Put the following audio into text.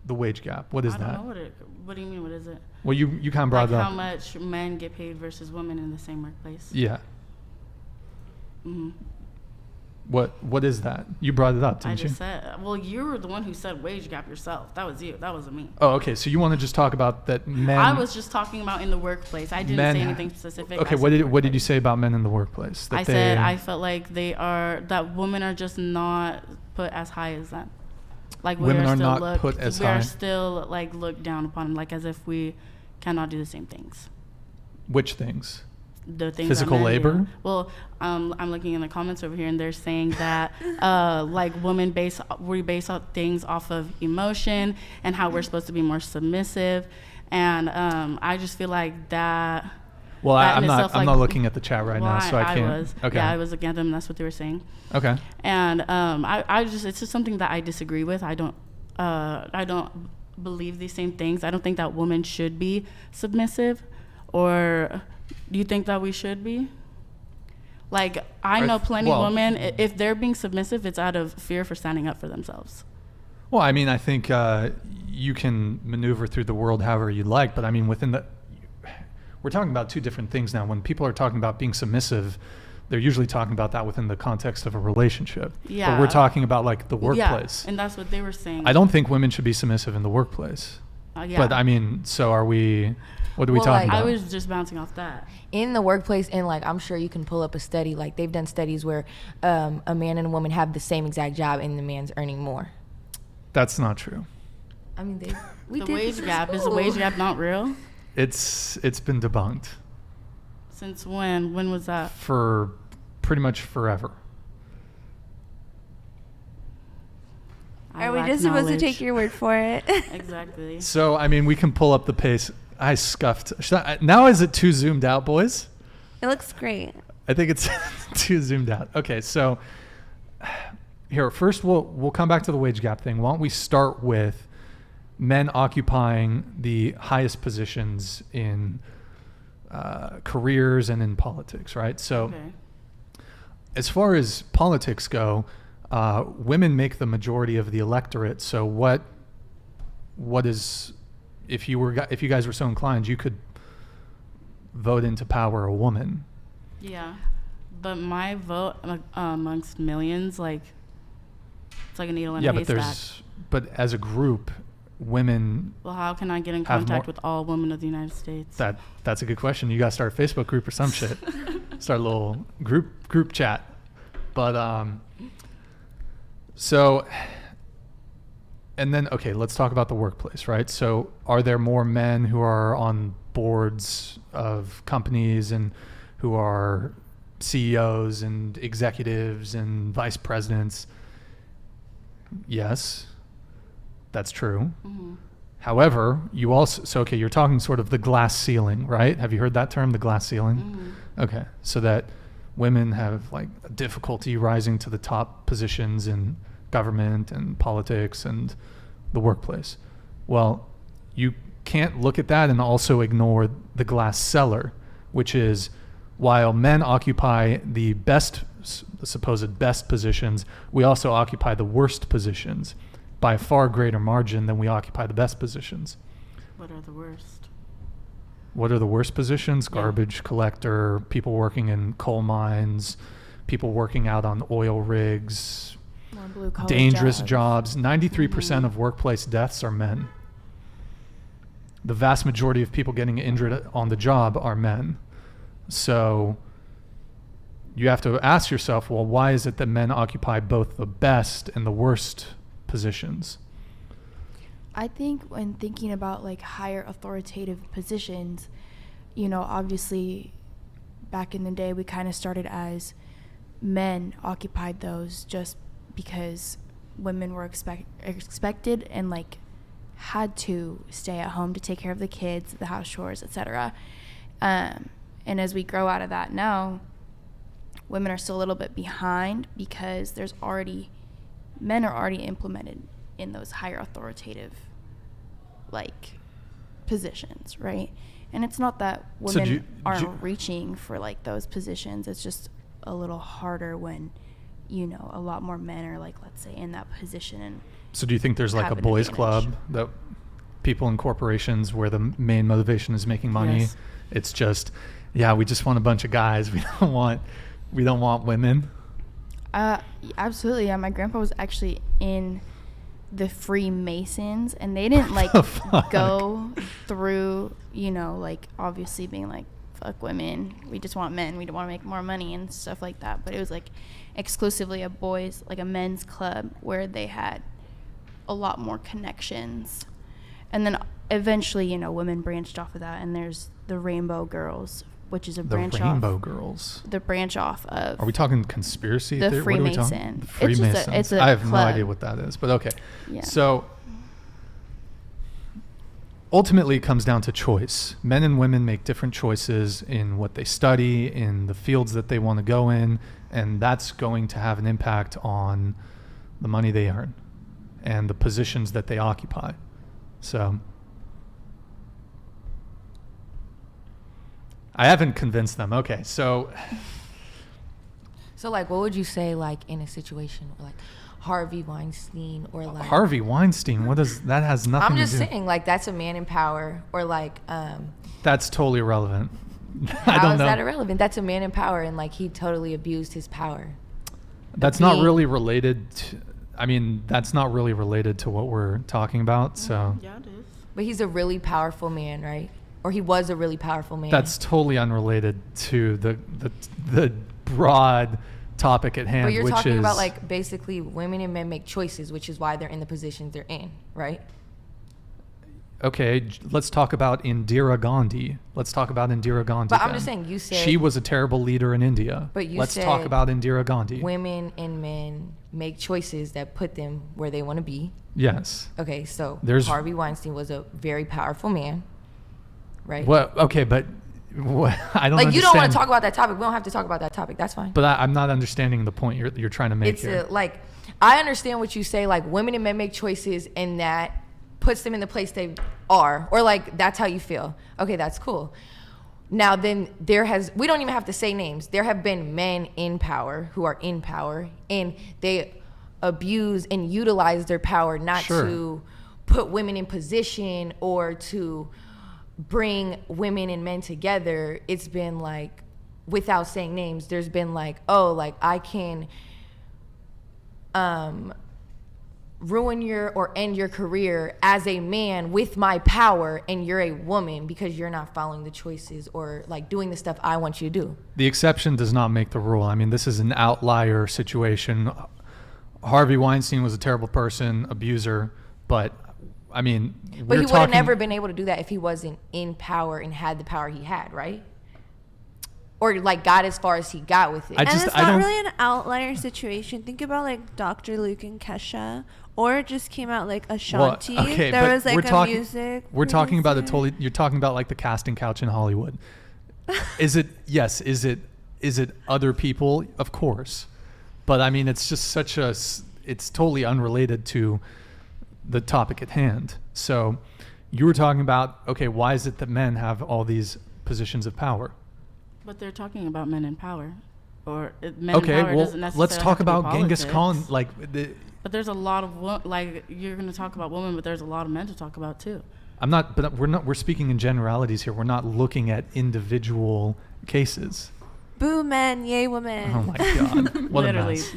the wage gap? What is that? I don't know what do you mean? What is it? Well, you kind of brought it up. How much men get paid versus women in the same workplace. Yeah. Mm-hmm. What is that? You brought it up, didn't you? I just said. Well, you were the one who said wage gap yourself. That was you. That wasn't me. Oh, okay. So you want to just talk about that men? I was just talking about in the workplace. I didn't say anything specific. Okay. What did you say about men in the workplace? I said I felt like that women are just not put as high as them. Like women are not put as high. We are still like looked down upon, like as if we cannot do the same things. Which things? The things physical labor. Do. Well, I'm looking in the comments over here, and they're saying that like we base things off of emotion and how we're supposed to be more submissive, and I just feel like that. Well, I'm not looking at the chat right now, so I can't. I was. Okay. Yeah, I was looking at them. And that's what they were saying. Okay. And it's just something that I disagree with. I don't believe these same things. I don't think that women should be submissive, or do you think that we should be? Like, I know plenty of women, if they're being submissive, it's out of fear for standing up for themselves. Well, I mean, I think you can maneuver through the world however you like, but I mean, we're talking about two different things now. When people are talking about being submissive, they're usually talking about that within the context of a relationship. Yeah. But we're talking about like the workplace. Yeah, and that's what they were saying. I don't think women should be submissive in the workplace. Yeah. But I mean, so are we? What are we talking about? I was just bouncing off that. In the workplace, and like I'm sure you can pull up a study, like they've done studies where a man and a woman have the same exact job and the man's earning more. That's not true. I mean, the wage gap, is the wage gap not real? It's been debunked. Since when? When was that? For pretty much forever. Are we just supposed to take your word for it? Exactly. So, I mean, we can pull up the pace. I scuffed. Now is it too zoomed out, boys? It looks great. I think it's too zoomed out. Okay, so here, first we'll come back to the wage gap thing. Why don't we start with men occupying the highest positions in careers and in politics, right? So as far as politics go, women make the majority of the electorate. So what is, if you guys were so inclined, you could vote into power a woman. Yeah, but my vote amongst millions, like it's like a needle in a haystack. But as a group, women. Well, how can I get in contact with all women of the United States? That's a good question. You got to start a Facebook group or some shit. Start a little group chat. But so, and then okay, let's talk about the workplace, right? So, are there more men who are on boards of companies and who are CEOs and executives and vice presidents? Yes, that's true. Mm-hmm. However, you also, you're talking sort of the glass ceiling, right? Have you heard that term, the glass ceiling? Mm-hmm. Okay, so that women have like a difficulty rising to the top positions in government and politics and the workplace. Well, you can't look at that and also ignore the glass cellar, which is while men occupy the supposed best positions, we also occupy the worst positions by a far greater margin than we occupy the best positions. What are the worst? What are the worst positions? Yeah. Garbage collector, people working in coal mines, people working out on oil rigs, dangerous jobs. 93% of workplace deaths are men. The vast majority of people getting injured on the job are men. So you have to ask yourself, well, why is it that men occupy both the best and the worst positions? I think when thinking about like higher authoritative positions, obviously back in the day we kind of started as men occupied those just because women were expected and like had to stay at home to take care of the kids, the house chores, etc. And as we grow out of that now, women are still a little bit behind because men are already implemented in those higher authoritative like positions, right? And it's not that women aren't reaching for like those positions. It's just a little harder when a lot more men are like, let's say, in that position So do you think there's like a have an boys advantage. club that people in corporations where the main motivation is making money? Yes. It's just, yeah, we just want a bunch of guys. We don't want women. Absolutely. Yeah, my grandpa was actually in the Freemasons, and they didn't like The fuck? go through, like obviously being like, fuck women, we just want men, we don't want to make more money and stuff like that. But it was like exclusively a men's club where they had a lot more connections. And then eventually, women branched off of that, and there's the Rainbow Girls, which is a The branch Rainbow off. Girls. The branch off of. Are we talking conspiracy The theory? What are we talking? Freemason. The It's just a- Freemasons. it's a I have no club. idea what that is, but okay. Yeah. So ultimately, it comes down to choice. Men and women make different choices in what they study, in the fields that they want to go in, and that's going to have an impact on the money they earn and the positions that they occupy. So I haven't convinced them. Okay, so So like, what would you say like in a situation like Harvey Weinstein or like Harvey Weinstein, what is that? Has nothing I'm just to do. saying like that's a man in power, or like That's totally irrelevant. I how don't is know. that irrelevant? That's a man in power, and like he totally abused his power. That's not being- really related to, I mean, that's not really related to what we're talking about. So Yeah, it is. But he's a really powerful man, right? Or he was a really powerful man. that's totally unrelated to the broad topic at hand, But you're which talking is about like basically women and men make choices, which is why they're in the positions they're in, right? okay. Let's talk about Indira Gandhi. Let's talk about Indira Gandhi. But I'm then. just saying, you said she was a terrible leader in India. But you let's talk said about Indira Gandhi. women and men make choices that put them where they want to be. Yes. Okay, so There's- Harvey Weinstein was a very powerful man, right? Well, okay, but what, I don't Like you don't want understand- to talk about that topic. We don't have to talk about that topic. That's fine. But I'm not understanding the point you're trying to make It's here. like I understand what you say. Like women and men make choices, and that puts them in the place they are, or like that's how you feel. Okay, that's cool. Now then, we don't even have to say names. There have been men in power who are in power, and they abuse and utilize their power not Sure. to put women in position or to bring women and men together. It's been like, without saying names, there's been like, oh, like I can ruin your or end your career as a man with my power, and you're a woman because you're not following the choices or like doing the stuff I want you to do. The exception does not make the rule. I mean, this is an outlier situation. Harvey Weinstein was a terrible person, abuser, but I mean, But he would have never been able to do that if he wasn't in power and had the power he had, right? Or like got as far as he got with it. I And just- it's I not don't- really an outlier situation. Think about like Dr. Luke and Kesha, or it just came out like Ashanti. Well, okay, there but was like we're a talking, music. We're talking about producer. you're talking about like the casting couch in Hollywood. Is it, yes, is it other people? Of course. But I mean, it's just it's totally unrelated to the topic at hand. So you were talking about, okay, why is it that men have all these positions of power? But they're talking about men in power, or men Okay, in power well, doesn't necessarily let's talk have to be about Genghis Khan. politics. Like, But there's a lot of like you're going to talk about women, but there's a lot of men to talk about too. we're speaking in generalities here. We're not looking at individual cases. Boo men, yay women. Oh my God. What a Literally. mess.